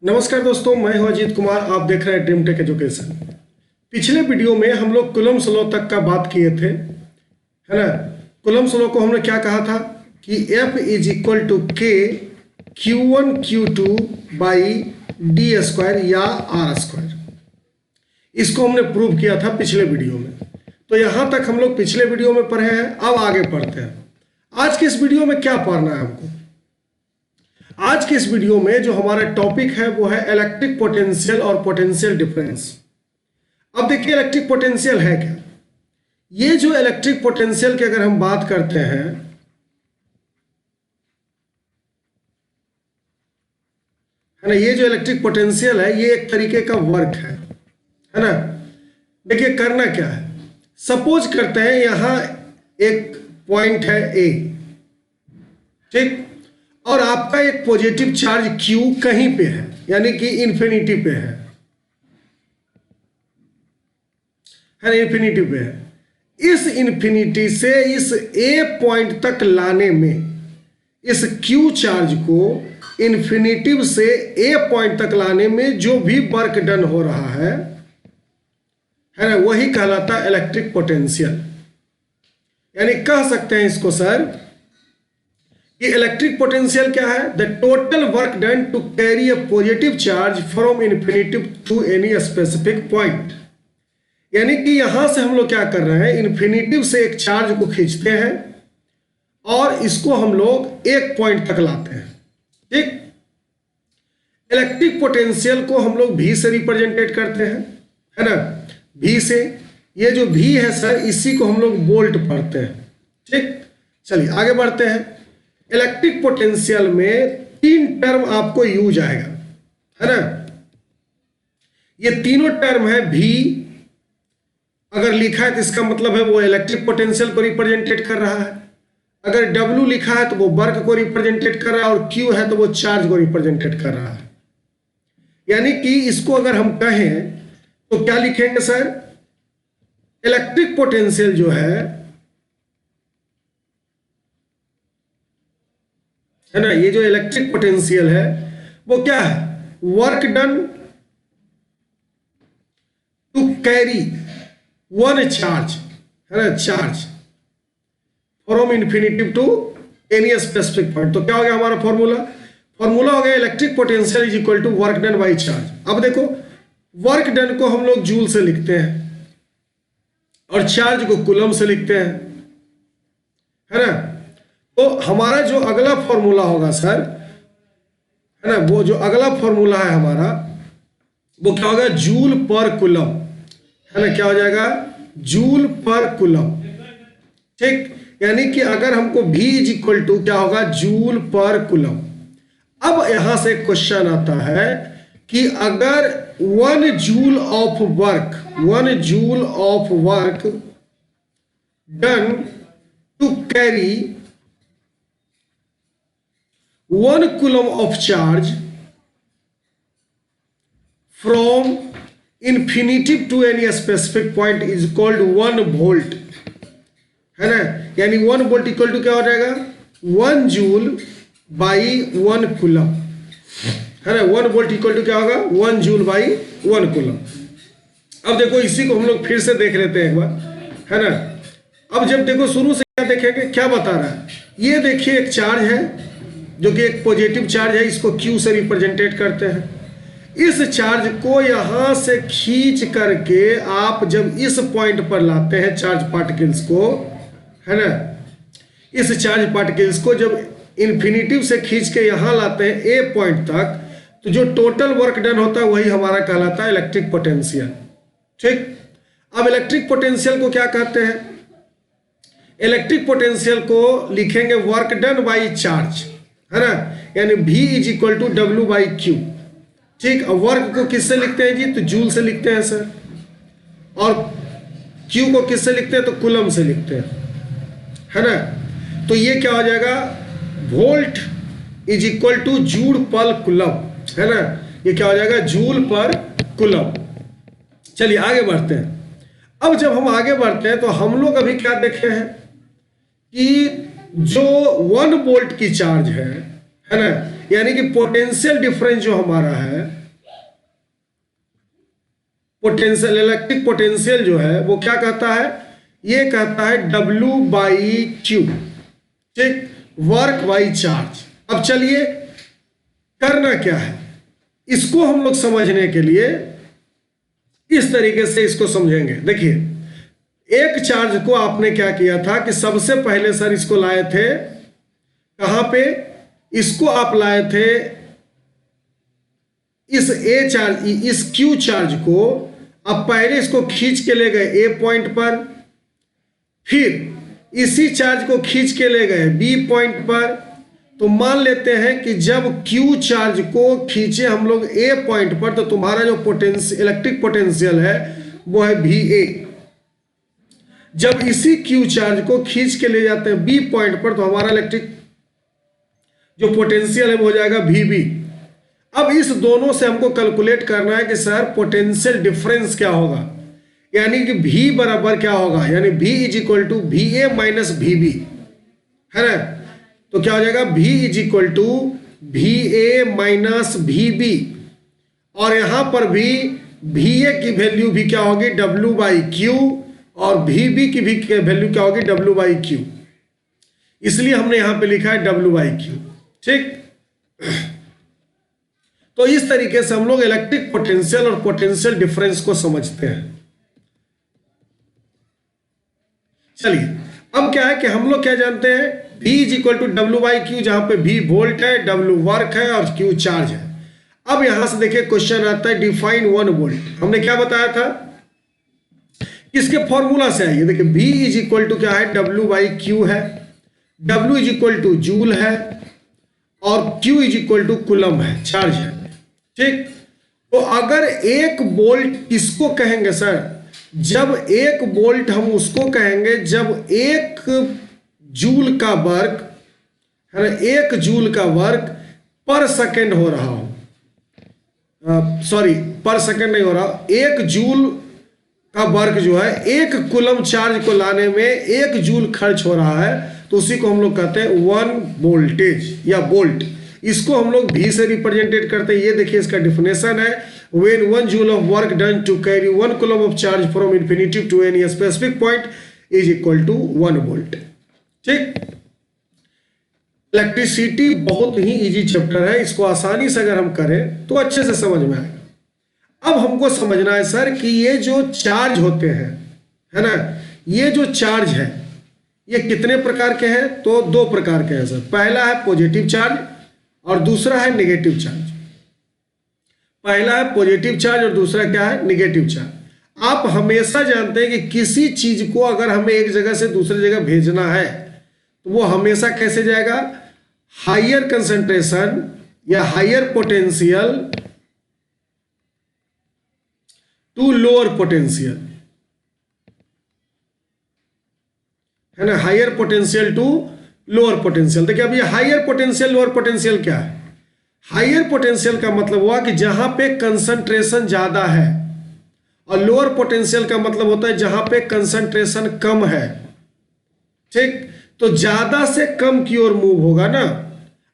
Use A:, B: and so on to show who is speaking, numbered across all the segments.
A: नमस्कार दोस्तों, मैं हूं अजीत कुमार। आप देख रहे हैं ड्रीम टेक एजुकेशन। पिछले वीडियो में हम लोग कूलम्ब्स लॉ तक का बात किए थे, है ना। कूलम्ब्स लॉ को हमने क्या कहा था कि F is equal to K Q1 Q2 by D square या आर स्क्वायर। इसको हमने प्रूव किया था पिछले वीडियो में। तो यहां तक हम लोग पिछले वीडियो में पढ़े हैं। अब आगे पढ़ते हैं। आज के इस वीडियो में क्या पढ़ना है हमको। आज के इस वीडियो में जो हमारा टॉपिक है वो है इलेक्ट्रिक पोटेंशियल और पोटेंशियल डिफरेंस। अब देखिए इलेक्ट्रिक पोटेंशियल है क्या। ये जो इलेक्ट्रिक पोटेंशियल की अगर हम बात करते हैं, है ना, ये जो इलेक्ट्रिक पोटेंशियल है ये एक तरीके का वर्क है ना। देखिए करना क्या है। सपोज करते हैं यहां एक पॉइंट है ए, ठीक, और आपका एक पॉजिटिव चार्ज Q कहीं पे है, यानी कि इंफिनिटी पे है ना, इंफिनिटी पे है। इस इंफिनिटी से इस A पॉइंट तक लाने में, इस Q चार्ज को इंफिनिटी से A पॉइंट तक लाने में जो भी वर्क डन हो रहा है ना, वही कहलाता है इलेक्ट्रिक पोटेंशियल। यानी कह सकते हैं इसको सर कि इलेक्ट्रिक पोटेंशियल क्या है, the total work done to carry a positive charge from infinity to any specific point. यानी कि यहां से हम लोग क्या कर रहे हैं, इन्फिनिटी से एक चार्ज को खींचते हैं और इसको हम लोग एक पॉइंट तक लाते हैं, ठीक। इलेक्ट्रिक पोटेंशियल को हम लोग V से रिप्रेजेंटेट करते हैं, है ना, V से। ये जो V है सर, इसी को हम लोग वोल्ट पढ़ते हैं, ठीक। चलिए आगे बढ़ते हैं। इलेक्ट्रिक पोटेंशियल में तीन टर्म आपको यूज आएगा, है ना। ये तीनों टर्म है। V अगर लिखा है तो इसका मतलब है वो इलेक्ट्रिक पोटेंशियल को रिप्रेजेंटेट कर रहा है। अगर W लिखा है तो वो वर्क को रिप्रेजेंटेट कर रहा है, और Q है तो वो चार्ज को रिप्रेजेंटेट कर रहा है। यानी कि इसको अगर हम कहें तो क्या लिखेंगे सर, इलेक्ट्रिक पोटेंशियल जो है ना, ये जो इलेक्ट्रिक पोटेंशियल है वो क्या है, work done to carry one charge, है ना, charge from infinity to any specific point. तो क्या हो गया हमारा फॉर्मूला हो गया electric potential is equal to work done by charge. अब देखो वर्क डन को हम लोग जूल से लिखते हैं और चार्ज को कूलम से लिखते हैं, है ना। तो हमारा जो अगला फॉर्मूला होगा सर, है ना, वो जो अगला फॉर्मूला है हमारा वो क्या होगा, जूल पर कूलम, है ना। क्या हो जाएगा, जूल पर कूलम, ठीक। यानी कि अगर हमको V इज इक्वल टू क्या होगा, जूल पर कूलम। अब यहां से क्वेश्चन आता है कि अगर 1 joule of work done to carry 1 coulomb of charge from infinity to any specific point is called 1 volt, है ना। यानी 1 वोल्ट इक्वल टू क्या हो जाएगा, 1 जूल बाई 1 कूलम, है ना। 1 वोल्ट इक्वल टू क्या होगा, 1 जूल बाई 1 कूलम। अब देखो इसी को हम लोग फिर से देख लेते हैं एक बार, है ना। अब जब देखो शुरू से क्या देखेंगे, क्या बता रहा है, ये देखिए एक चार्ज है जो कि एक पॉजिटिव चार्ज है, इसको Q से रिप्रेजेंटेट करते हैं। इस चार्ज को यहां से खींच करके आप जब इस पॉइंट पर लाते हैं चार्ज पार्टिकल्स को, है ना, इस चार्ज पार्टिकल्स को जब इन्फिनिटी से खींच के यहां लाते हैं A पॉइंट तक, तो जो टोटल वर्क डन होता है वही हमारा कहलाता है इलेक्ट्रिक पोटेंशियल, ठीक। अब इलेक्ट्रिक पोटेंशियल को क्या कहते हैं, इलेक्ट्रिक पोटेंशियल को लिखेंगे वर्क डन बाई चार्ज, है ना। यानी V is equal to W by Q, ठीक। अब वर्क को किससे लिखते हैं जी, तो जूल से लिखते हैं सर, और Q को किससे लिखते हैं, तो कूलम से लिखते हैं, है ना। तो ये क्या हो जाएगा, volt is equal two joule पर कूलम, है ना। ये क्या हो जाएगा, जूल पर कूलम। चलिए आगे बढ़ते हैं। अब जब हम आगे बढ़ते हैं तो हम लोग अभी क्या देखे हैं कि जो 1 वोल्ट की चार्ज है है ना। यानी कि पोटेंशियल डिफरेंस जो हमारा है, पोटेंशियल इलेक्ट्रिक पोटेंशियल जो है वो क्या कहता है, ये कहता है W/Q, ठीक, वर्क बाई चार्ज। अब चलिए करना क्या है, इसको हम लोग समझने के लिए इस तरीके से इसको समझेंगे। देखिए, एक चार्ज को आपने क्या किया था कि सबसे पहले सर इसको लाए थे कहां पे, इसको आप लाए थे इस ए चार्ज, इस क्यू चार्ज को आप पहले इसको खींच के ले गए ए पॉइंट पर, फिर इसी चार्ज को खींच के ले गए बी पॉइंट पर। तो मान लेते हैं कि जब क्यू चार्ज को खींचे हम लोग ए पॉइंट पर, तो तुम्हारा जो पोटेंशियल इलेक्ट्रिक पोटेंशियल है वो है VA। जब इसी क्यू चार्ज को खींच के ले जाते हैं बी पॉइंट पर, तो हमारा इलेक्ट्रिक जो पोटेंशियल है वो हो जाएगा VB। अब इस दोनों से हमको कैलकुलेट करना है कि सर पोटेंशियल डिफरेंस क्या होगा, यानी कि V बराबर क्या होगा, यानी V is equal to VA minus VB, है ना। तो क्या हो जाएगा, V is equal to VA minus VB, और यहां पर भी VA की वैल्यू भी क्या होगी W/Q, और VB की भी वैल्यू क्या होगी W/Q, इसलिए हमने यहां पे लिखा है W/Q, ठीक। तो इस तरीके से हम लोग इलेक्ट्रिक पोटेंशियल और पोटेंशियल डिफरेंस को समझते हैं। चलिए, अब क्या है कि हम लोग क्या जानते हैं, V is equal to W/Q, जहां पे V वोल्ट है, W वर्क है और Q चार्ज है। अब यहां से देखिए क्वेश्चन आता है डिफाइन 1 वोल्ट। हमने क्या बताया था, किसके फॉर्मूला से आइए, देखिए V इज इक्वल टू क्या है W/Q है, W is equal two joule है, और Q is equal to coulomb है, चार्ज है, ठीक। तो अगर एक वोल्ट किसको कहेंगे सर, जब एक वोल्ट हम उसको कहेंगे जब एक जूल का वर्क, है ना, एक जूल का वर्क पर सेकंड हो रहा हो, सॉरी पर सेकंड नहीं हो रहा, एक जूल का वर्क जो है एक कूलम चार्ज को लाने में एक जूल खर्च हो रहा है, तो उसी को हम लोग कहते हैं 1 वोल्टेज या वोल्ट। इसको हम लोग V से रिप्रेजेंटेड करते हैं। ये देखिए इसका डिफिनेशन है, when 1 joule of work done to carry 1 coulomb of charge from infinitive to any specific point is equal to 1 volt, ठीक। इलेक्ट्रिसिटी बहुत ही इजी चैप्टर है, इसको आसानी से अगर हम करें तो अच्छे से समझ में आएगा। अब हमको समझना है सर कि ये जो चार्ज होते हैं, है ना, ये जो चार्ज है ये कितने प्रकार के हैं, तो 2 प्रकार के हैं सर। पहला है पॉजिटिव चार्ज और दूसरा है नेगेटिव चार्ज। पहला है पॉजिटिव चार्ज और दूसरा क्या है, नेगेटिव चार्ज। आप हमेशा जानते हैं कि किसी चीज को अगर हमें एक जगह से दूसरी जगह भेजना है तो वो हमेशा कैसे जाएगा, हायर कंसंट्रेशन या higher potential to lower potential, है ना, higher potential to lower potential. देखिए अब ये हायर पोटेंशियल लोअर पोटेंशियल क्या है, हायर पोटेंशियल का मतलब हुआ कि जहां पे कंसंट्रेशन ज्यादा है, और लोअर पोटेंशियल का मतलब होता है जहां पे कंसंट्रेशन कम है, ठीक। तो ज्यादा से कम की ओर मूव होगा ना।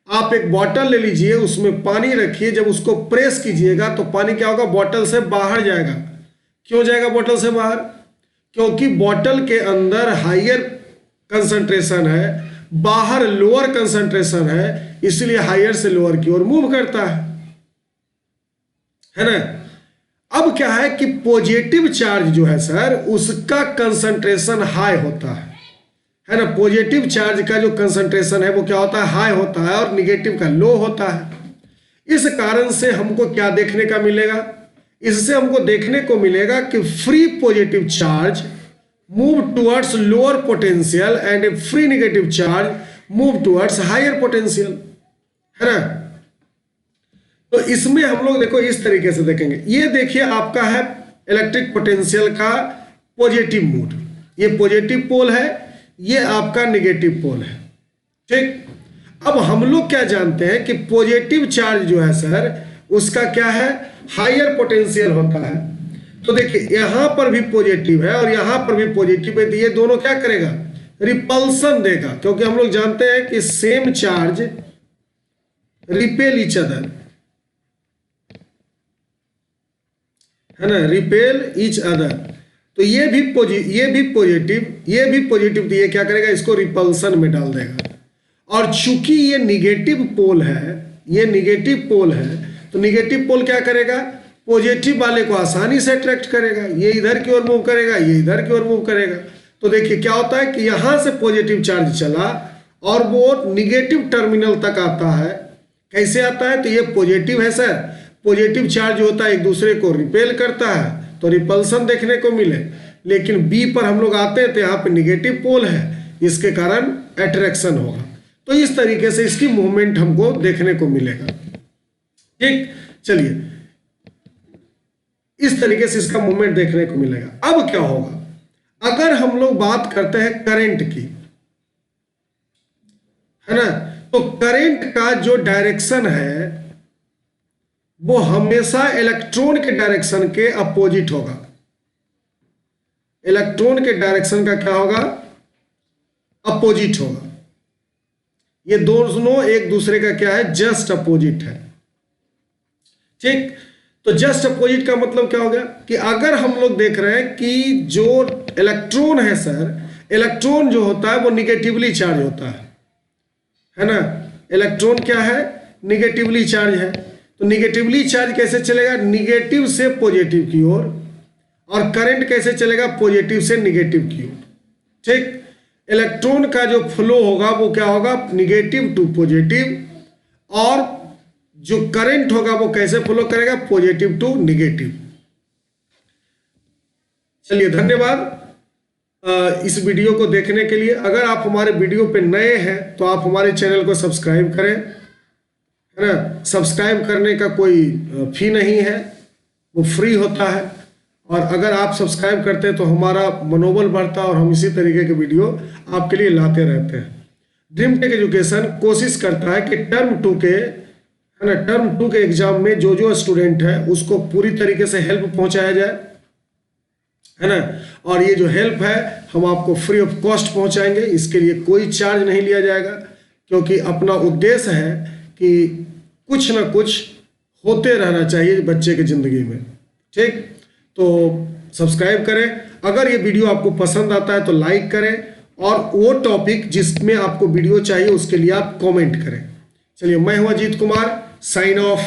A: आप एक बॉटल ले लीजिए, उसमें पानी रखिए, जब उसको प्रेस कीजिएगा तो पानी क्या होगा, बॉटल से बाहर जाएगा। क्यों जाएगा बॉटल से बाहर, क्योंकि बॉटल के अंदर हायर कंसंट्रेशन है, बाहर लोअर कंसंट्रेशन है, इसलिए हायर से लोअर की ओर मूव करता है ना। अब क्या है कि पॉजिटिव चार्ज जो है सर उसका कंसंट्रेशन हाई होता है ना। पॉजिटिव चार्ज का जो कंसंट्रेशन है वो क्या होता है, हाई होता है, और निगेटिव का लो होता है। इस कारण से हमको क्या देखने का मिलेगा, इससे हमको देखने को मिलेगा कि free positive charge move towards lower potential and a free negative charge move towards higher potential, है ना। तो इसमें हम लोग देखो इस तरीके से देखेंगे। ये देखिए आपका है इलेक्ट्रिक पोटेंशियल का पॉजिटिव मूड, ये पॉजिटिव पोल है, ये आपका नेगेटिव पोल है, ठीक। अब हम लोग क्या जानते हैं कि पॉजिटिव चार्ज जो है सर उसका क्या है, हायर पोटेंशियल होता है। तो देखिए यहां पर भी पॉजिटिव है और यहां पर भी पॉजिटिव है, तो ये दोनों क्या करेगा, रिपल्सन देगा, क्योंकि हम लोग जानते हैं कि same charge repel each other, है ना, रिपेल ईच अदर। तो ये भी पॉजिटिव, तो ये क्या करेगा, इसको रिपल्सन में डाल देगा। और चूंकि ये निगेटिव पोल है, ये निगेटिव पोल है, तो निगेटिव पोल क्या करेगा, पॉजिटिव वाले को आसानी से अट्रैक्ट करेगा, ये इधर की ओर मूव करेगा, ये इधर की ओर मूव करेगा। तो देखिए क्या होता है कि यहां से पॉजिटिव चार्ज चला और वो निगेटिव टर्मिनल तक आता है। कैसे आता है, तो ये पॉजिटिव है सर, पॉजिटिव चार्ज होता है एक दूसरे को रिपेल करता है तो रिपल्सन देखने को मिले। लेकिन बी पर हम लोग आते हैं तो यहाँ पे निगेटिव पोल है, इसके कारण अट्रैक्शन होगा। तो इस तरीके से इसकी मूवमेंट हमको देखने को मिलेगा। ठीक, चलिए इस तरीके से इसका मूवमेंट देखने को मिलेगा। अब क्या होगा, अगर हम लोग बात करते हैं करंट की, है ना, तो करंट का जो डायरेक्शन है वो हमेशा इलेक्ट्रॉन के डायरेक्शन के अपोजिट होगा। इलेक्ट्रॉन के डायरेक्शन का क्या होगा, अपोजिट होगा। ये दोनों एक दूसरे का क्या है, जस्ट अपोजिट है। ठीक, तो जस्ट अपोजिट का मतलब क्या हो गया कि अगर हम लोग देख रहे हैं कि जो इलेक्ट्रॉन है सर, इलेक्ट्रॉन जो होता है वो निगेटिवली चार्ज होता है ना। इलेक्ट्रॉन क्या है, निगेटिवली चार्ज है। तो निगेटिवली चार्ज कैसे चलेगा, निगेटिव से पॉजिटिव की ओर, और करंट कैसे चलेगा, पॉजिटिव से निगेटिव की ओर। ठीक, इलेक्ट्रॉन का जो फ्लो होगा वो क्या होगा, निगेटिव टू पॉजिटिव, और जो करंट होगा वो कैसे फ्लो करेगा, पॉजिटिव टू निगेटिव। चलिए धन्यवाद इस वीडियो को देखने के लिए। अगर आप हमारे वीडियो पे नए हैं तो आप हमारे चैनल को सब्सक्राइब करें, है ना। सब्सक्राइब करने का कोई फी नहीं है, वो फ्री होता है। और अगर आप सब्सक्राइब करते हैं तो हमारा मनोबल बढ़ता है और हम इसी तरीके के वीडियो आपके लिए लाते रहते हैं। ड्रीम टेक एजुकेशन कोशिश करता है कि टर्म 2 के, है ना, टर्म 2 के एग्जाम में जो स्टूडेंट है उसको पूरी तरीके से हेल्प पहुंचाया जाए, है ना। और ये जो हेल्प है हम आपको फ्री ऑफ कॉस्ट पहुंचाएंगे, इसके लिए कोई चार्ज नहीं लिया जाएगा, क्योंकि अपना उद्देश्य है कि कुछ ना कुछ होते रहना चाहिए बच्चे की ज़िंदगी में। ठीक, तो सब्सक्राइब करें। अगर ये वीडियो आपको पसंद आता है तो लाइक करें, और वो टॉपिक जिसमें आपको वीडियो चाहिए उसके लिए आप कमेंट करें। चलिए, मैं हूं अजीत कुमार, साइन ऑफ।